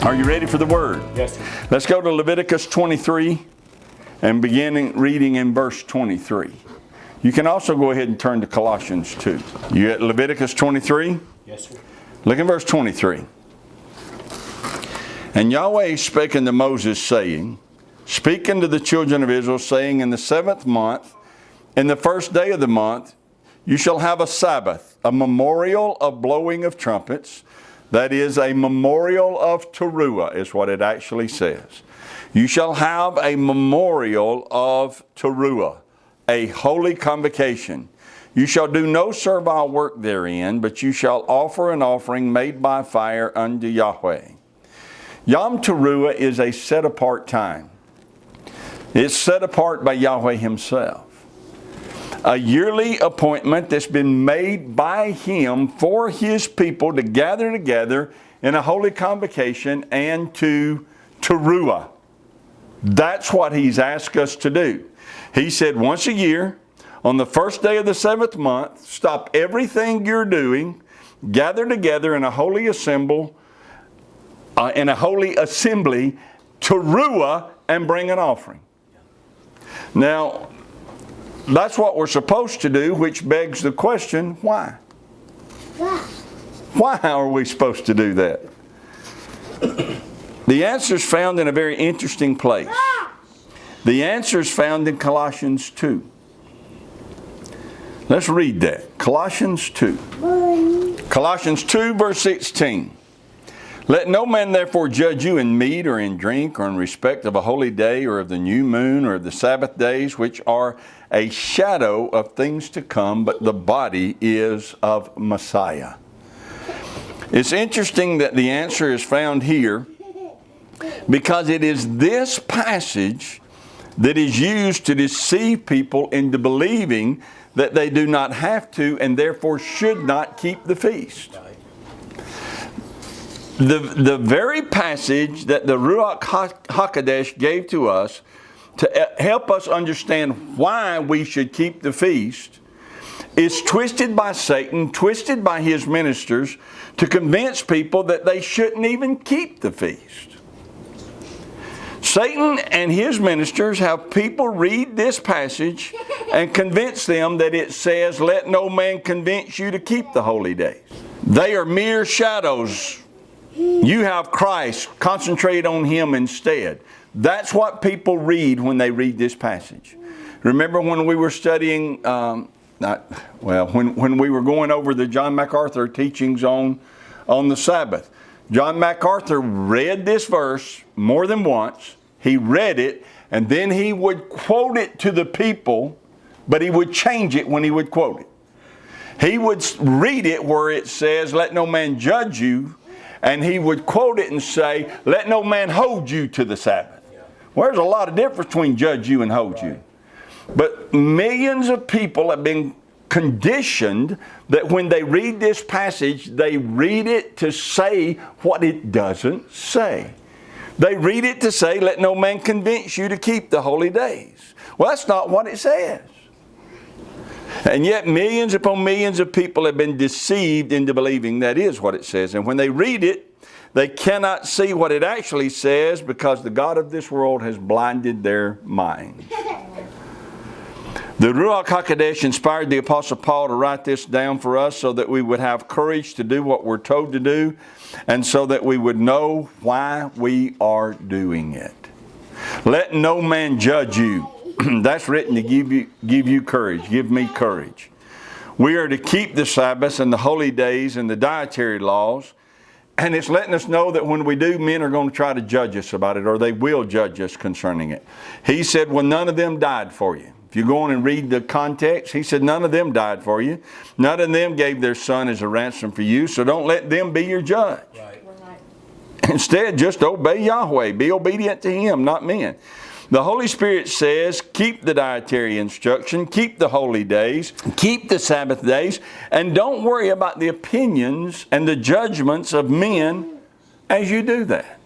Are you ready for the word? Yes, sir. Let's go to Leviticus 23 and begin reading in verse 23. You can also go ahead and turn to Colossians 2. You at Leviticus 23? Yes, sir. Look in verse 23. And Yahweh spake unto Moses, saying, Speak unto the children of Israel, saying, In the 7th month, in the 1st day of the month, you shall have a Sabbath, a memorial of blowing of trumpets. That is a memorial of Teruah, is what it actually says. You shall have a memorial of Teruah, a holy convocation. You shall do no servile work therein, but you shall offer an offering made by fire unto Yahweh. Yom Teruah is a set-apart time. It's set apart by Yahweh Himself. A yearly appointment that's been made by Him for His people to gather together in a holy convocation and to Teruah. That's what He's asked us to do. He said once a year, on the 1st day of the 7th month, stop everything you're doing, gather together in a holy assembly, Teruah, and bring an offering. Now, that's what we're supposed to do, which begs the question, why? Why are we supposed to do that? The answer is found in a very interesting place. The answer is found in Colossians 2. Let's read that. Colossians 2. Colossians 2, verse 16. Let no man therefore judge you in meat or in drink or in respect of a holy day or of the new moon or of the Sabbath days, which are a shadow of things to come, but the body is of Messiah. It's interesting that the answer is found here because it is this passage that is used to deceive people into believing that they do not have to and therefore should not keep the feast. The very passage that the Ruach HaKodesh gave to us to help us understand why we should keep the feast is twisted by Satan, twisted by his ministers to convince people that they shouldn't even keep the feast. Satan and his ministers have people read this passage and convince them that it says, let no man convince you to keep the holy days. They are mere shadows. You have Christ. Concentrate on Him instead. That's what people read when they read this passage. Remember when we were studying, when we were going over the John MacArthur teachings on the Sabbath. John MacArthur read this verse more than once. He read it, and then he would quote it to the people, but he would change it when he would quote it. He would read it where it says, let no man judge you, and he would quote it and say, let no man hold you to the Sabbath. Well, there's a lot of difference between judge you and hold you. But millions of people have been conditioned that when they read this passage, they read it to say what it doesn't say. They read it to say, let no man convince you to keep the holy days. Well, that's not what it says. And yet millions upon millions of people have been deceived into believing that is what it says. And when they read it, they cannot see what it actually says because the God of this world has blinded their minds. The Ruach HaKodesh inspired the Apostle Paul to write this down for us so that we would have courage to do what we're told to do and so that we would know why we are doing it. Let no man judge you. That's written to give you courage, give me courage. We are to keep the Sabbaths and the holy days and the dietary laws. And it's letting us know that when we do, men are going to try to judge us about it, or they will judge us concerning it. He said, well, none of them died for you. If you go on and read the context, he said, none of them died for you. None of them gave their son as a ransom for you, so don't let them be your judge. Right. Instead, just obey Yahweh. Be obedient to Him, not men. The Holy Spirit says, keep the dietary instruction, keep the holy days, keep the Sabbath days, and don't worry about the opinions and the judgments of men as you do that.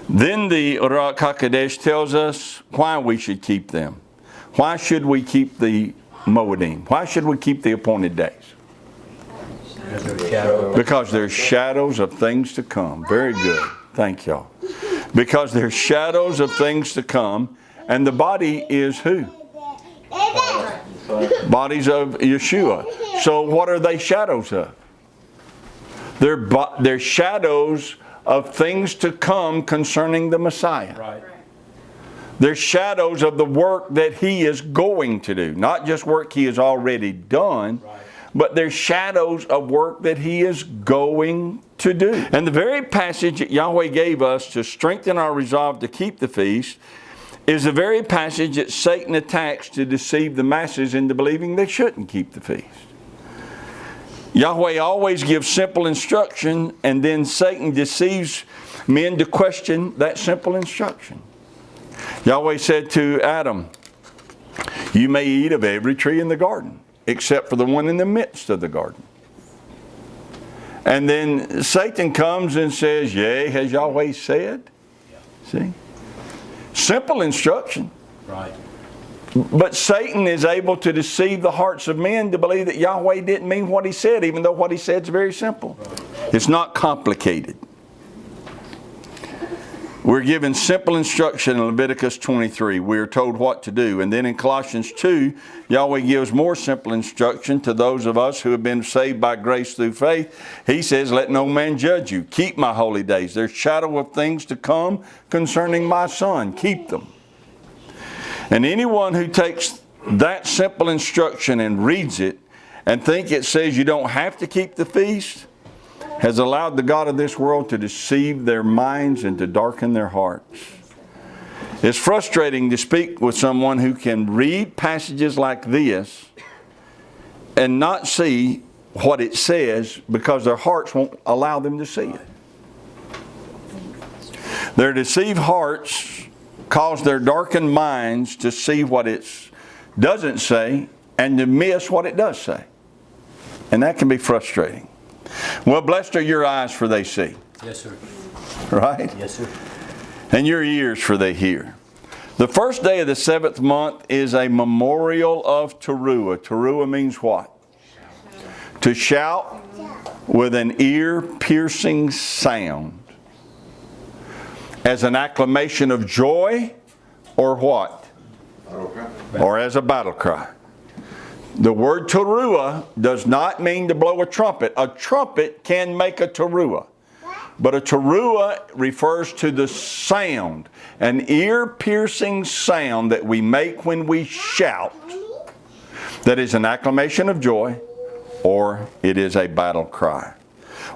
Then the Ruach HaKodesh tells us why we should keep them. Why should we keep the Moedim? Why should we keep the appointed days? Because there's shadows of things to come. Very good. Thank y'all. Because there's shadows of things to come. And the body is who? Bodies of Yeshua. So what are they shadows of? They're shadows of things to come concerning the Messiah. Right. They're shadows of the work that He is going to do. Not just work He has already done, Right. but they're shadows of work that He is going to do. And the very passage that Yahweh gave us to strengthen our resolve to keep the feast is the very passage that Satan attacks to deceive the masses into believing they shouldn't keep the feast. Yahweh always gives simple instruction, and then Satan deceives men to question that simple instruction. Yahweh said to Adam, "You may eat of every tree in the garden, except for the one in the midst of the garden." And then Satan comes and says, "Yea, has Yahweh said?" See? Simple instruction. Right. But Satan is able to deceive the hearts of men to believe that Yahweh didn't mean what He said, even though what He said is very simple. It's not complicated. We're given simple instruction in Leviticus 23. We are told what to do. And then in Colossians 2, Yahweh gives more simple instruction to those of us who have been saved by grace through faith. He says, "Let no man judge you. Keep my holy days. There's shadow of things to come concerning my Son. Keep them." And anyone who takes that simple instruction and reads it and think it says you don't have to keep the feast has allowed the God of this world to deceive their minds and to darken their hearts. It's frustrating to speak with someone who can read passages like this and not see what it says because their hearts won't allow them to see it. Their deceived hearts cause their darkened minds to see what it doesn't say and to miss what it does say. And that can be frustrating. Well, blessed are your eyes for they see. Yes, sir. Right? Yes, sir. And your ears for they hear. The first day of the 7th month is a memorial of Teruah. Teruah means what? To shout with an ear-piercing sound. As an acclamation of joy, or what? Or as a battle cry. The word teruah does not mean to blow a trumpet. A trumpet can make a teruah. But a teruah refers to the sound, an ear-piercing sound that we make when we shout. That is an acclamation of joy, or it is a battle cry.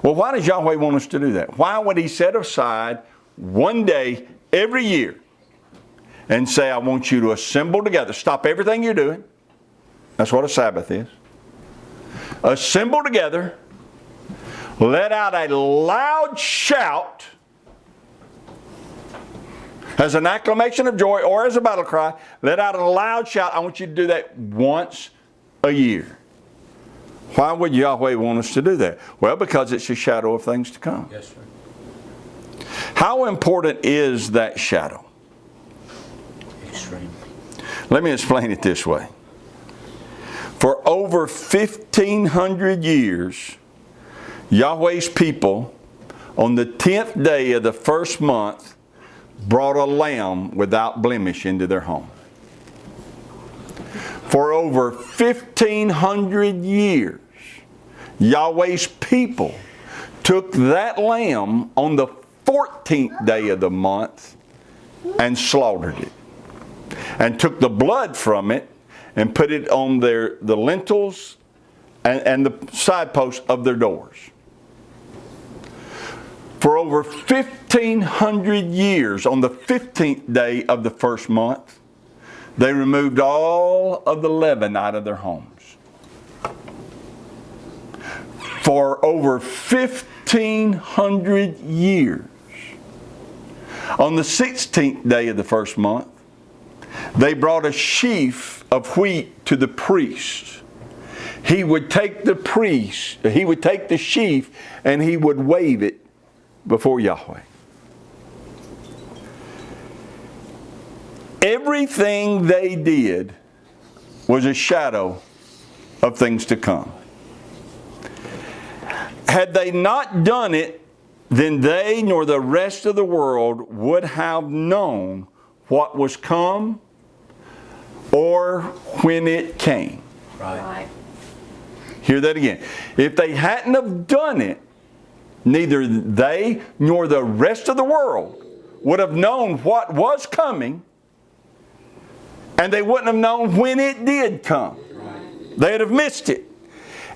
Well, why does Yahweh want us to do that? Why would He set aside one day every year and say, "I want you to assemble together. Stop everything you're doing." That's what a Sabbath is. Assemble together. Let out a loud shout as an acclamation of joy or as a battle cry. Let out a loud shout. I want you to do that once a year. Why would Yahweh want us to do that? Well, because it's a shadow of things to come. Yes, sir. How important is that shadow? Extreme. Let me explain it this way. For over 1,500 years, Yahweh's people, on the 10th day of the first month, brought a lamb without blemish into their home. For over 1,500 years, Yahweh's people took that lamb on the 14th day of the month and slaughtered it. And took the blood from it and put it on the lintels and the side posts of their doors. For over 1,500 years, on the 15th day of the first month, they removed all of the leaven out of their homes. For over 1,500 years, on the 16th day of the first month, they brought a sheaf of wheat to the priest. He would take the sheaf and he would wave it before Yahweh. Everything they did was a shadow of things to come. Had they not done it, then they nor the rest of the world would have known what was come or when it came. Right. Hear that again. If they hadn't have done it, neither they nor the rest of the world would have known what was coming, and they wouldn't have known when it did come. They'd have missed it.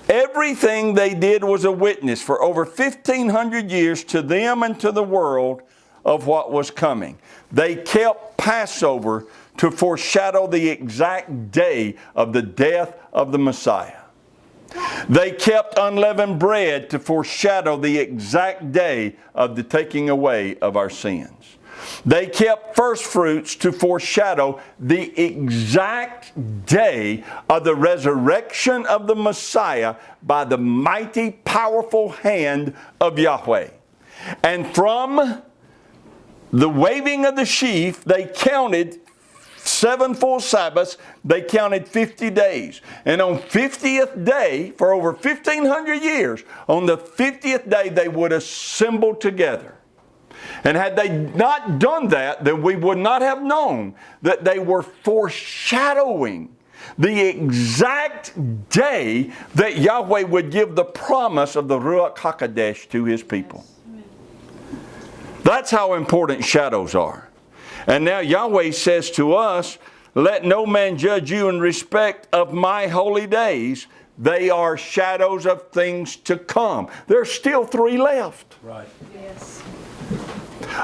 Everything they did was a witness for over 1,500 years to them and to the world of what was coming. They kept Passover to foreshadow the exact day of the death of the Messiah. They kept unleavened bread to foreshadow the exact day of the taking away of our sins. They kept first fruits to foreshadow the exact day of the resurrection of the Messiah by the mighty, powerful hand of Yahweh. And from the waving of the sheaf, they counted 7 full Sabbaths, they counted 50 days. And on 50th day, for over 1,500 years, on the 50th day they would assemble together. And had they not done that, then we would not have known that they were foreshadowing the exact day that Yahweh would give the promise of the Ruach HaKodesh to His people. That's how important shadows are. And now Yahweh says to us, let no man judge you in respect of my holy days. They are shadows of things to come. There's still 3 left. Right. Yes.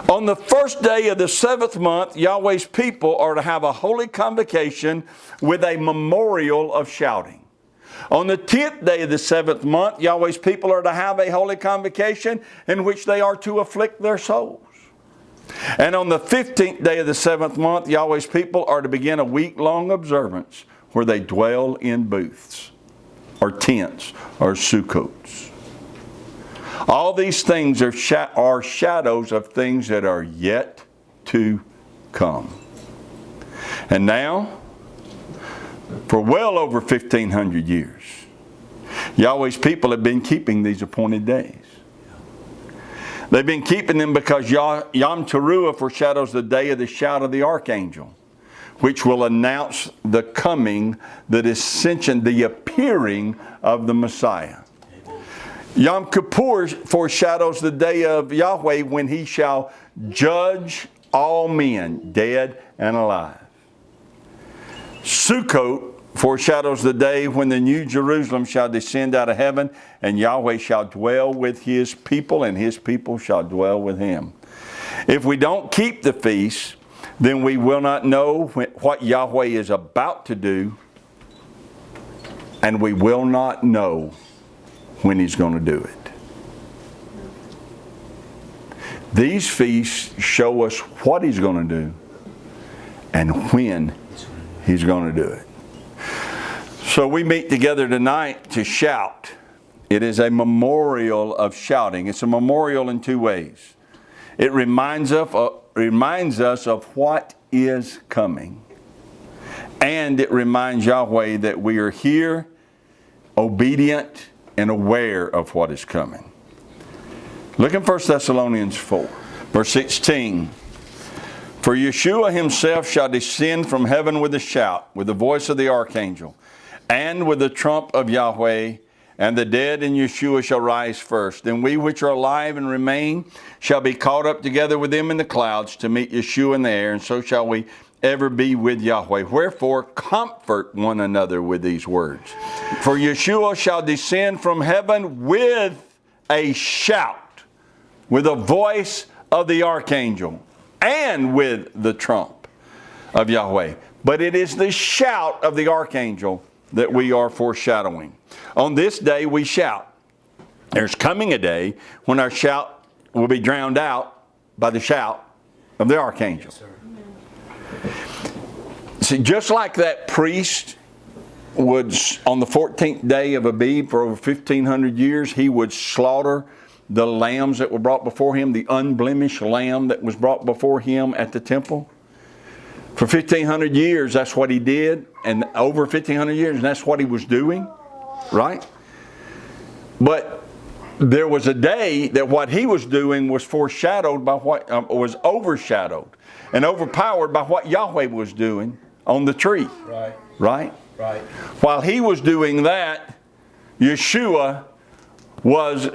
On the first day of the 7th month, Yahweh's people are to have a holy convocation with a memorial of shouting. On the 10th day of the 7th month, Yahweh's people are to have a holy convocation in which they are to afflict their souls. And on the 15th day of the 7th month, Yahweh's people are to begin a week-long observance where they dwell in booths or tents or sukkots. All these things are shadows of things that are yet to come. And now, for well over 1,500 years, Yahweh's people have been keeping these appointed days. They've been keeping them because Yom Teruah foreshadows the day of the shout of the archangel, which will announce the coming, the ascension, the appearing of the Messiah. Yom Kippur foreshadows the day of Yahweh when He shall judge all men, dead and alive. Sukkot foreshadows the day when the new Jerusalem shall descend out of heaven, and Yahweh shall dwell with His people, and His people shall dwell with Him. If we don't keep the feast, then we will not know what Yahweh is about to do, and we will not know when He's going to do it. These feasts show us what He's going to do and when He's going to do it. So we meet together tonight to shout. It is a memorial of shouting. It's a memorial in 2 ways. It reminds us of what is coming. And it reminds Yahweh that we are here, obedient, and aware of what is coming. Look in 1 Thessalonians 4, verse 16. For Yeshua Himself shall descend from heaven with a shout, with the voice of the archangel, and with the trump of Yahweh, and the dead in Yeshua shall rise first. Then we which are alive and remain shall be caught up together with them in the clouds to meet Yeshua in the air, and so shall we ever be with Yahweh. Wherefore, comfort one another with these words. For Yeshua shall descend from heaven with a shout, with the voice of the archangel, and with the trump of Yahweh. But it is the shout of the archangel that we are foreshadowing. On this day we shout. There's coming a day when our shout will be drowned out by the shout of the archangel. Yes, See, just like that priest would, on the 14th day of Abib for over 1,500 years, he would slaughter the lambs that were brought before him, the unblemished lamb that was brought before him at the temple. For 1,500 years, that's what he did. And over 1,500 years, and that's what he was doing. Right? But there was a day that what he was doing was foreshadowed by what was overshadowed and overpowered by what Yahweh was doing on the tree. Right. Right? Right. While he was doing that, Yeshua was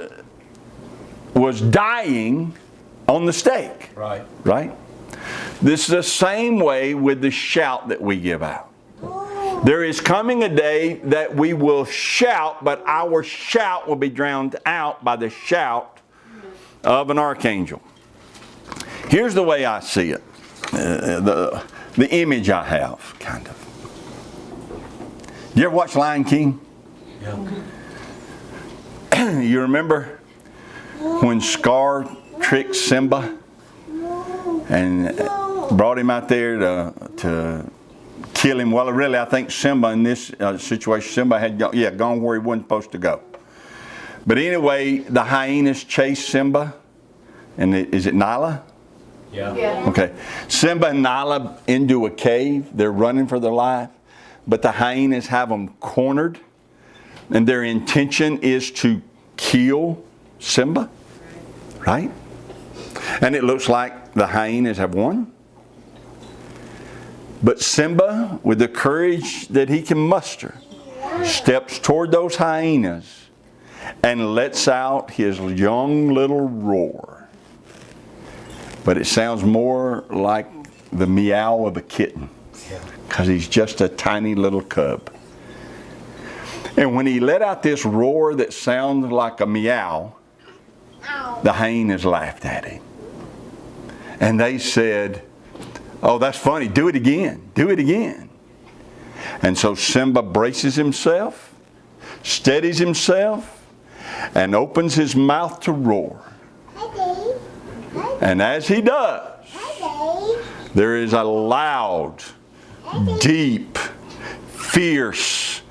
dying on the stake. Right. Right? This is the same way with the shout that we give out. There is coming a day that we will shout, but our shout will be drowned out by the shout of an archangel. Here's the way I see it. The image I have, kind of. You ever watch Lion King? Yeah. You remember when Scar tricked Simba and brought him out there to kill him? Well, really, I think Simba in this situation, Simba had gone where he wasn't supposed to go. But anyway, the hyenas chased Simba. And is it Nala? Yeah. Okay. Simba and Nala into a cave. They're running for their life. But the hyenas have them cornered. And their intention is to kill Simba. Right? And it looks like the hyenas have won. But Simba, with the courage that he can muster, steps toward those hyenas and lets out his young little roar. But it sounds more like the meow of a kitten, because he's just a tiny little cub. And when he let out this roar that sounds like a meow, the hyenas laughed at him. And they said, "Oh, that's funny. Do it again. Do it again." And so Simba braces himself, steadies himself, and opens his mouth to roar. And as he does, there is a loud, deep, fearsome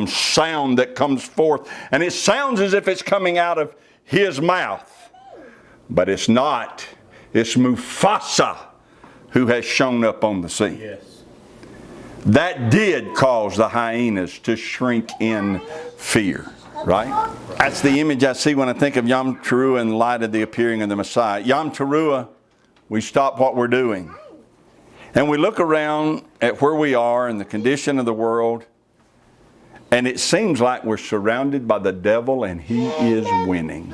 sound that comes forth. And it sounds as if it's coming out of his mouth. But it's not. It's Mufasa who has shown up on the scene. Yes. That did cause the hyenas to shrink in fear, right? That's the image I see when I think of Yom Teruah in light of the appearing of the Messiah. Yom Teruah, we stop what we're doing. And we look around at where we are and the condition of the world, and it seems like we're surrounded by the devil and he is winning.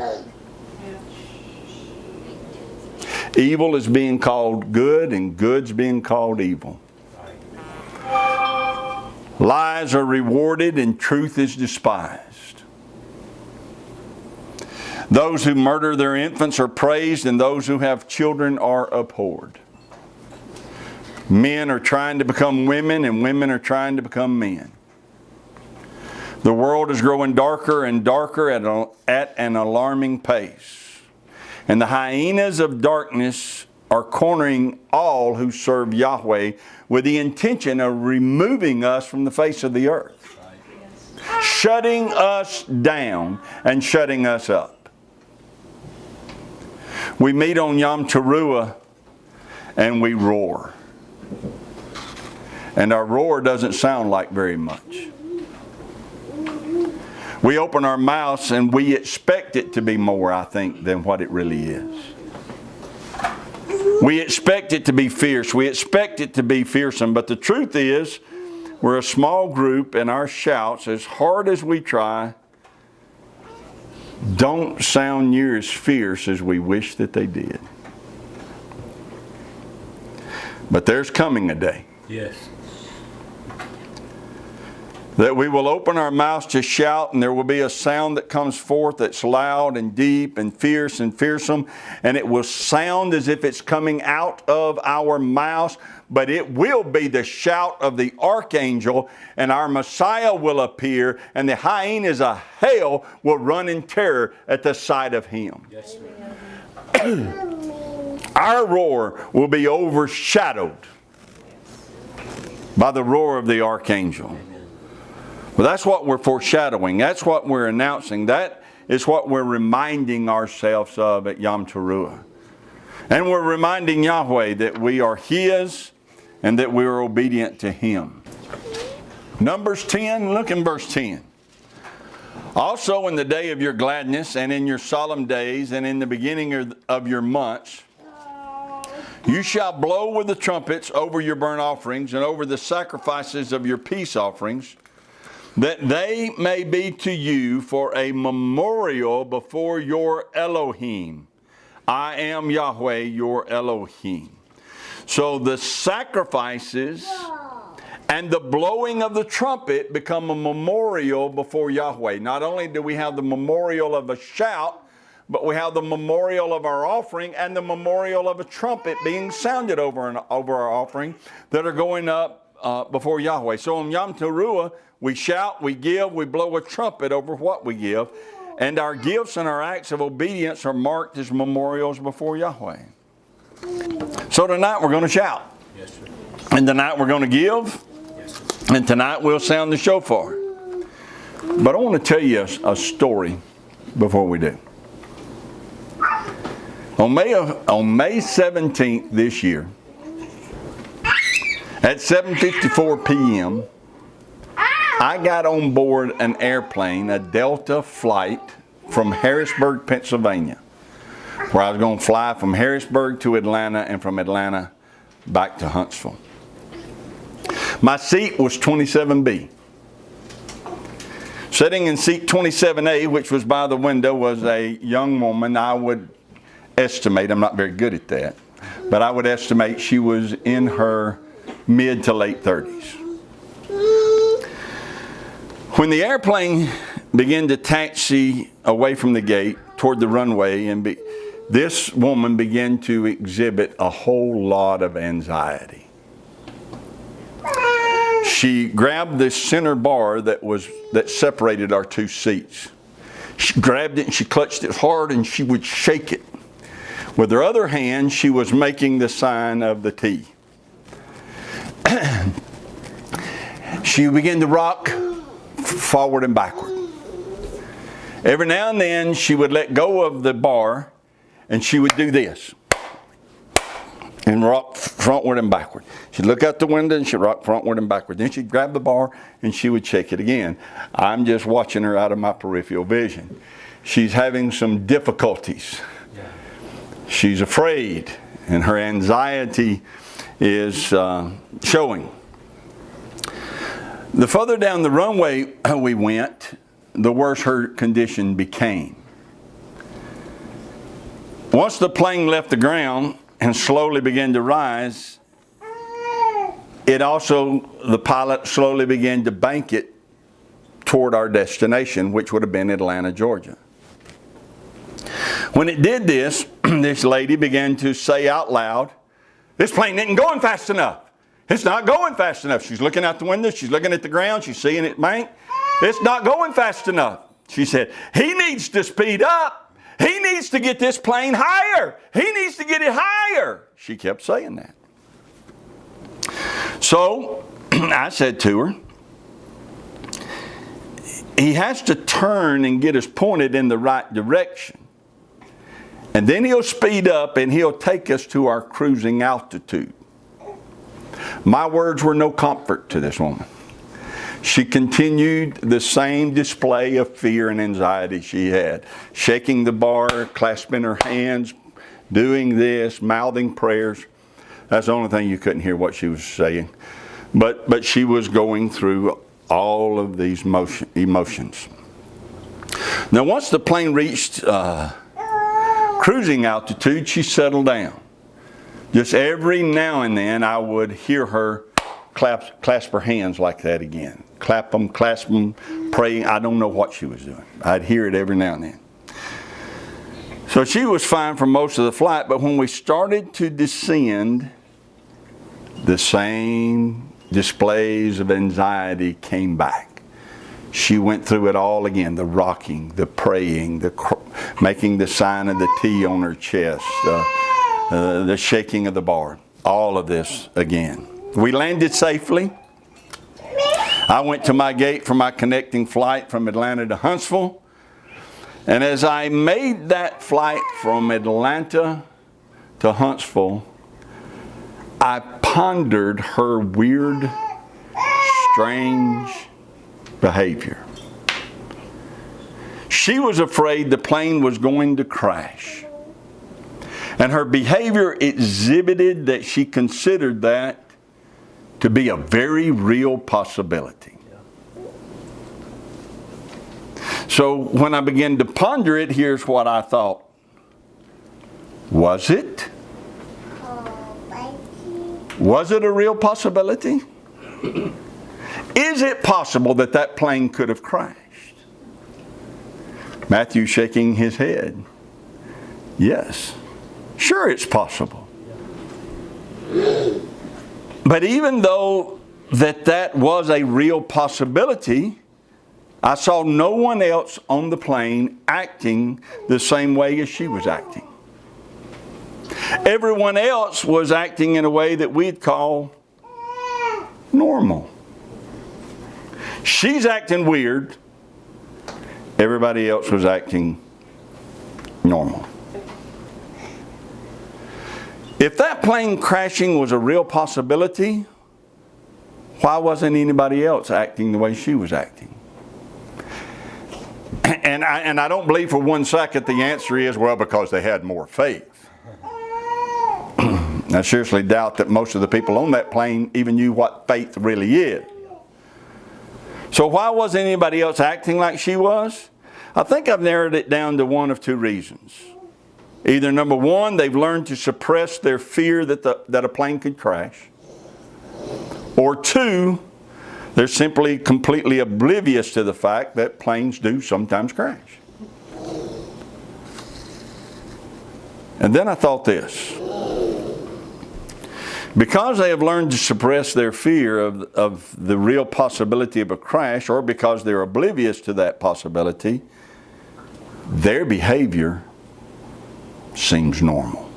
Evil is being called good and good's being called evil. Lies are rewarded and truth is despised. Those who murder their infants are praised and those who have children are abhorred. Men are trying to become women and women are trying to become men. The world is growing darker and darker at an alarming pace. And the hyenas of darkness are cornering all who serve Yahweh with the intention of removing us from the face of the earth. Shutting us down and shutting us up. We meet on Yom Teruah and we roar. And our roar doesn't sound like very much. We open our mouths and we expect it to be more, I think, than what it really is. We expect it to be fierce. We expect it to be fearsome. But the truth is, we're a small group and our shouts, as hard as we try, don't sound near as fierce as we wish that they did. But there's coming a day. Yes. That we will open our mouths to shout, and there will be a sound that comes forth that's loud and deep and fierce and fearsome, and it will sound as if it's coming out of our mouths, but it will be the shout of the archangel, and our Messiah will appear, and the hyenas of hell will run in terror at the sight of him. Yes, Our roar will be overshadowed by the roar of the archangel. But that's what we're foreshadowing. That's what we're announcing. That is what we're reminding ourselves of at Yom Teruah. And we're reminding Yahweh that we are His and that we are obedient to Him. Numbers 10, look in verse 10. Also in the day of your gladness and in your solemn days and in the beginning of your months, you shall blow with the trumpets over your burnt offerings and over the sacrifices of your peace offerings, that they may be to you for a memorial before your Elohim. I am Yahweh, your Elohim. So the sacrifices and the blowing of the trumpet become a memorial before Yahweh. Not only do we have the memorial of a shout, but we have the memorial of our offering and the memorial of a trumpet being sounded over our offering that are going up before Yahweh. So on Yom Teruah, we shout, we give, we blow a trumpet over what we give. And our gifts and our acts of obedience are marked as memorials before Yahweh. So tonight we're going to shout. Yes, sir. And tonight we're going to give. And tonight we'll sound the shofar. But I want to tell you a story before we do. On May 17th this year, at 7:54 p.m., I got on board an airplane, a Delta flight from Harrisburg, Pennsylvania, where I was going to fly from Harrisburg to Atlanta and from Atlanta back to Huntsville. My seat was 27B. Sitting in seat 27A, which was by the window, was a young woman. I would estimate, I'm not very good at that, but I would estimate she was in her mid to late 30s. When the airplane began to taxi away from the gate toward the runway, and this woman began to exhibit a whole lot of anxiety. She grabbed the center bar that separated our two seats. She grabbed it and she clutched it hard and she would shake it. With her other hand, she was making the sign of the T. She began to rock forward and backward. Every now and then she would let go of the bar and she would do this and rock frontward and backward. She'd look out the window and she'd rock frontward and backward. Then she'd grab the bar and she would shake it again. I'm just watching her out of my peripheral vision. She's having some difficulties. She's afraid and her anxiety is showing. The further down the runway we went, the worse her condition became. Once the plane left the ground and slowly began to rise, the pilot slowly began to bank it toward our destination, which would have been Atlanta, Georgia. When it did this, this lady began to say out loud, "This plane isn't going fast enough. It's not going fast enough." She's looking out the window. She's looking at the ground. She's seeing it bank. "It's not going fast enough." She said, "He needs to speed up. He needs to get this plane higher. He needs to get it higher." She kept saying that. So I said to her, "He has to turn and get us pointed in the right direction. And then he'll speed up and he'll take us to our cruising altitude." My words were no comfort to this woman. She continued the same display of fear and anxiety she had, shaking the bar, clasping her hands, doing this, mouthing prayers. That's the only thing you couldn't hear what she was saying. But she was going through all of these emotions. Now once the plane reached cruising altitude, she settled down. Just every now and then I would hear her clasp her hands like that again. Clap them, clasp them, praying. I don't know what she was doing. I'd hear it every now and then. So she was fine for most of the flight, but when we started to descend, the same displays of anxiety came back. She went through it all again, the rocking, the praying, making the sign of the T on her chest, the shaking of the bar, all of this again. We landed safely. I went to my gate for my connecting flight from Atlanta to Huntsville. And as I made that flight from Atlanta to Huntsville, I pondered her weird, strange behavior. She was afraid the plane was going to crash. And her behavior exhibited that she considered that to be a very real possibility. So when I began to ponder it, here's what I thought. Was it? Was it a real possibility? Is it possible that that plane could have crashed? Matthew shaking his head. Yes. Sure, it's possible. But even though that was a real possibility, I saw no one else on the plane acting the same way as she was acting. Everyone else was acting in a way that we'd call normal. She's acting weird. Everybody else was acting normal. If that plane crashing was a real possibility, why wasn't anybody else acting the way she was acting? And I don't believe for one second the answer is, well, because they had more faith. I seriously doubt that most of the people on that plane even knew what faith really is. So why wasn't anybody else acting like she was? I think I've narrowed it down to one of two reasons. Either number one, they've learned to suppress their fear that a plane could crash. Or two, they're simply completely oblivious to the fact that planes do sometimes crash. And then I thought this. Because they have learned to suppress their fear of the real possibility of a crash, or because they're oblivious to that possibility, their behavior seems normal.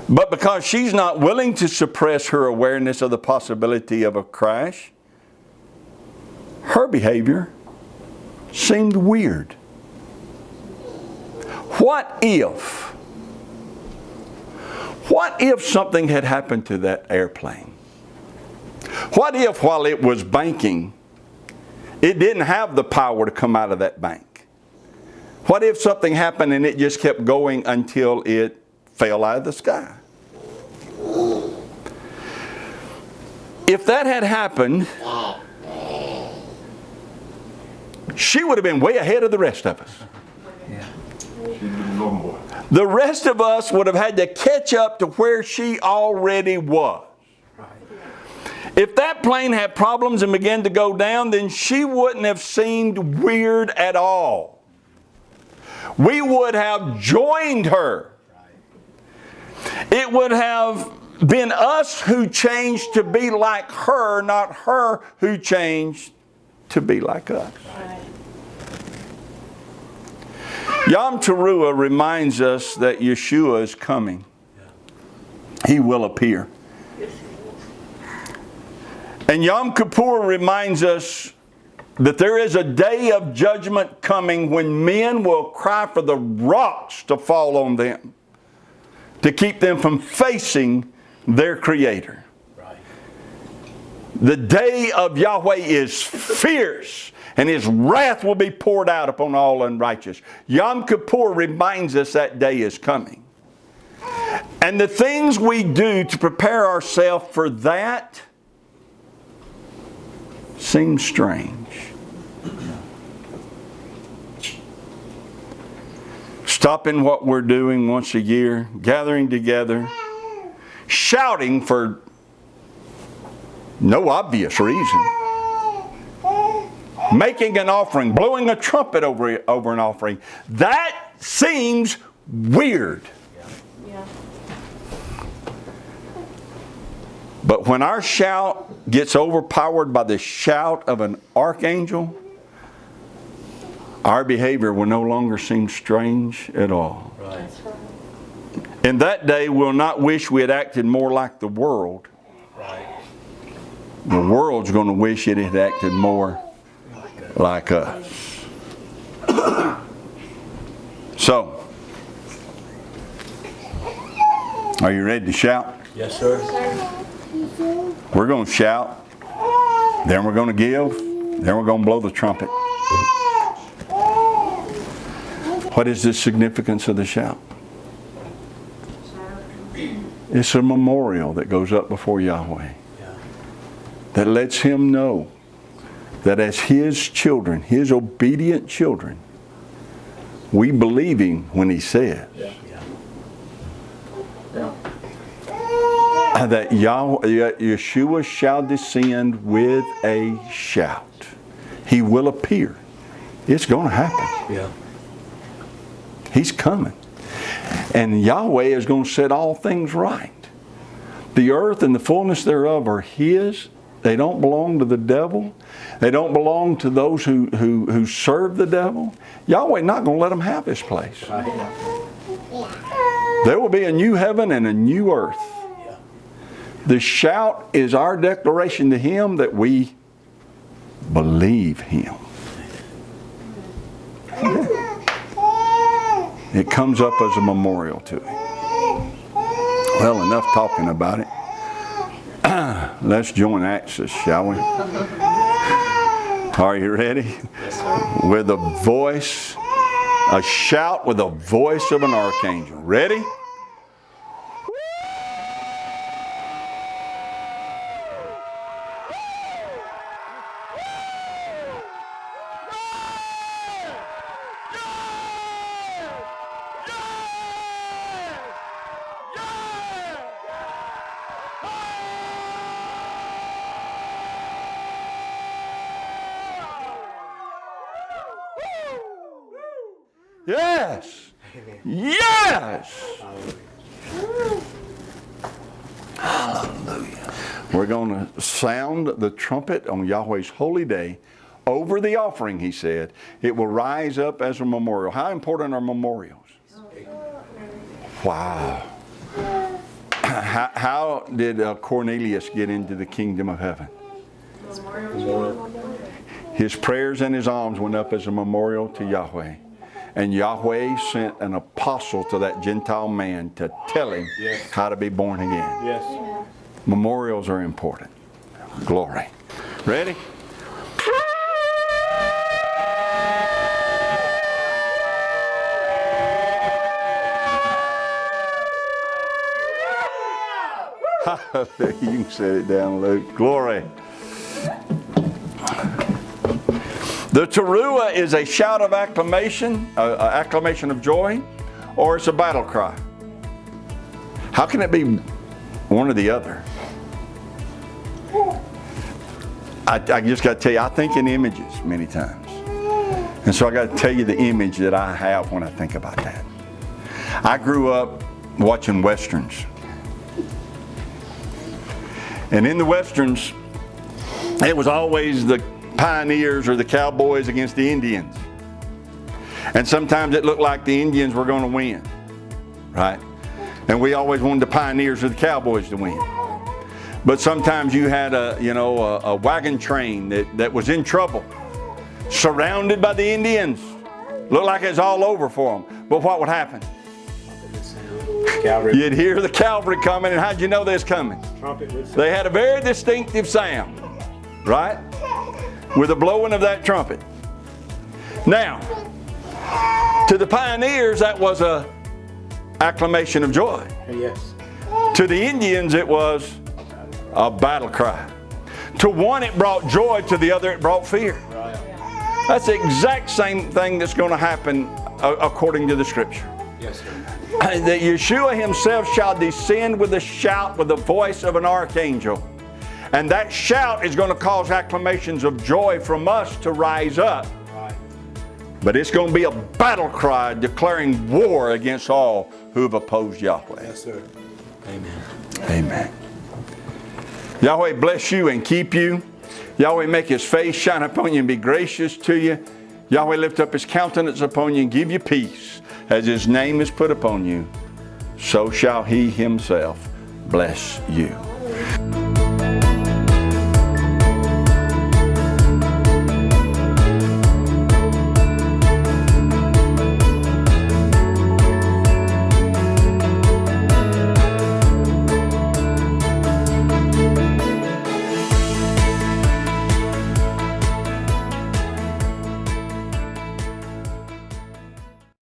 But because she's not willing to suppress her awareness of the possibility of a crash, her behavior seemed weird. What if something had happened to that airplane? What if while it was banking, it didn't have the power to come out of that bank? What if something happened and it just kept going until it fell out of the sky? If that had happened, she would have been way ahead of the rest of us. The rest of us would have had to catch up to where she already was. If that plane had problems and began to go down, then she wouldn't have seemed weird at all. We would have joined her. It would have been us who changed to be like her, not her who changed to be like us. Yom Teruah reminds us that Yeshua is coming. He will appear. And Yom Kippur reminds us that there is a day of judgment coming when men will cry for the rocks to fall on them, to keep them from facing their Creator. Right. The day of Yahweh is fierce, and His wrath will be poured out upon all unrighteous. Yom Kippur reminds us that day is coming. And the things we do to prepare ourselves for that seem strange. Stopping what we're doing once a year, gathering together, shouting for no obvious reason, making an offering, blowing a trumpet over an offering. That seems weird. Yeah. But when our shout gets overpowered by the shout of an archangel, our behavior will no longer seem strange at all. Right. That's right. In that day, we'll not wish we had acted more like the world. Right. The world's going to wish it had acted more like us. So, are you ready to shout? Yes, sir. We're going to shout, then we're going to give, then we're going to blow the trumpet. What is the significance of the shout? It's a memorial that goes up before Yahweh that lets Him know that as His children, His obedient children, we believe Him when He says that Yeshua shall descend with a shout. He will appear. It's going to happen. Yeah. He's coming. And Yahweh is going to set all things right. The earth and the fullness thereof are His. They don't belong to the devil. They don't belong to those who serve the devil. Yahweh not going to let them have this place. There will be a new heaven and a new earth. The shout is our declaration to Him that we believe Him. It comes up as a memorial to Him. Well, enough talking about it. Let's join Axis, shall we? Are you ready? Yes, sir. With a voice, a shout with the voice of an archangel. Ready? Yes. Yes. Hallelujah. We're going to sound the trumpet on Yahweh's holy day over the offering, He said. It will rise up as a memorial. How important are memorials? Wow. How did Cornelius get into the kingdom of heaven? His prayers and his alms went up as a memorial to Yahweh. And Yahweh sent an apostle to that Gentile man to tell him how to be born again. Yes. Memorials are important. Glory. Ready? You can set it down, Luke. Glory. The Teruah is a shout of acclamation, acclamation of joy, or it's a battle cry. How can it be one or the other? I just got to tell you, I think in images many times. And so I got to tell you the image that I have when I think about that. I grew up watching Westerns. And in the Westerns, it was always the pioneers or the cowboys against the Indians. And sometimes it looked like the Indians were going to win, right? And we always wanted the pioneers or the cowboys to win. But sometimes you had a wagon train that was in trouble, surrounded by the Indians. Looked like it was all over for them. But what would happen? Cavalry. You'd hear the cavalry coming, and how'd you know they was coming? Trumpet would sound. They had a very distinctive sound, right? With the blowing of that trumpet. Now, to the pioneers, that was a acclamation of joy. Yes. To the Indians, it was a battle cry. To one, it brought joy. To the other, it brought fear. Right. That's the exact same thing that's going to happen according to the Scripture. Yes, sir. That Yeshua Himself shall descend with a shout, with the voice of an archangel. And that shout is going to cause acclamations of joy from us to rise up. Right. But it's going to be a battle cry declaring war against all who have opposed Yahweh. Yes, sir. Amen. Amen. Yahweh bless you and keep you. Yahweh make His face shine upon you and be gracious to you. Yahweh lift up His countenance upon you and give you peace. As His name is put upon you, so shall He Himself bless you.